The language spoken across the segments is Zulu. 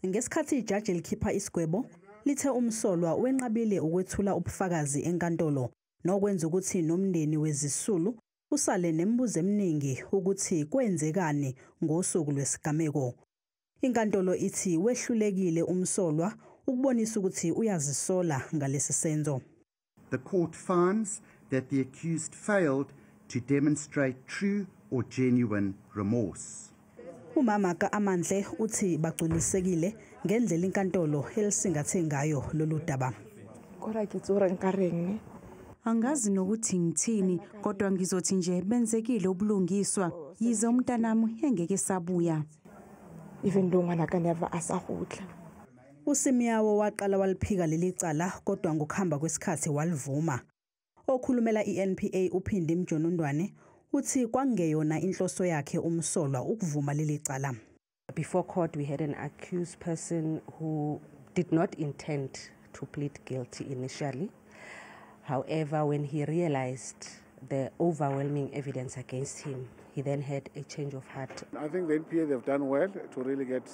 Ngesikhathi ijaji likhipha isigwebo, lithe umsolwa wenqabile ukwethula ubufakazi enkantolo nokwenza ukuthi nomndeni wezisulu usale nemibuzo eminingi ukuthi kwenzekani ngosuku lwesigameko. Inkantolo ithi wehlulekile umsolwa ukubonisa ukuthi uyazisola ngalesi senzo. The court finds that the accused failed to demonstrate true or genuine remorse. Umama kaAmandle uthi bagculisekile ngendlela inkantolo elisingathe ngayo lolu daba. Angazi nokuthi ngithini kodwa ngizothi nje benzekile ubulungiswa yize umntanami engeke sabuya. Even though ngwana never asahudla. uSimiyawo waqala waliphika leli cala kodwa ngokuhamba kwesikhathi walivuma. Okhulumela iNPA uPhindi Mjonondwane uthi kwangeyona inhloso yakhe umsolwa ukuvuma leli cala. Before court we had an accused person who did not intend to plead guilty initially. However, when he realized the overwhelming evidence against him, he then had a change of heart. I think the NPA, they've done well to really get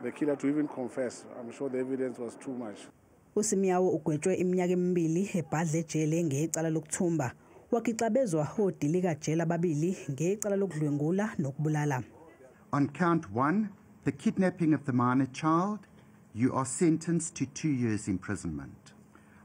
the killer to even confess. I'm sure the evidence was too much. uSimiyawo ugwetshwe iminyaka emibili ebhadle ejele ngecala lokuthumba. Wakicabezwa hodili kajele ababili ngecala lokudlwengula nokubulala. On count 1, the kidnapping of the minor child, you are sentenced to 2 years imprisonment.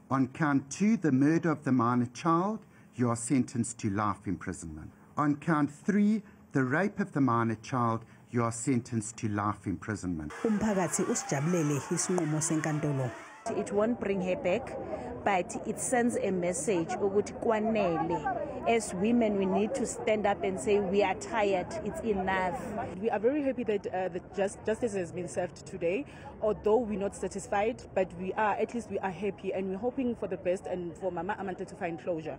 On count 2, the murder of the minor child, you are sentenced to life imprisonment. On count 3, the rape of the minor child, you are sentenced to life imprisonment. Umphakathi usijabulele isinqumo senkantolo. It won't bring her back, but it sends a message ukuthi kwanele. As women, we need to stand up and say we are tired, it's enough. We are very happy that justice has been served today, although we're not satisfied, but at least we are happy and we're hoping for the best and for Mama Amandle to find closure.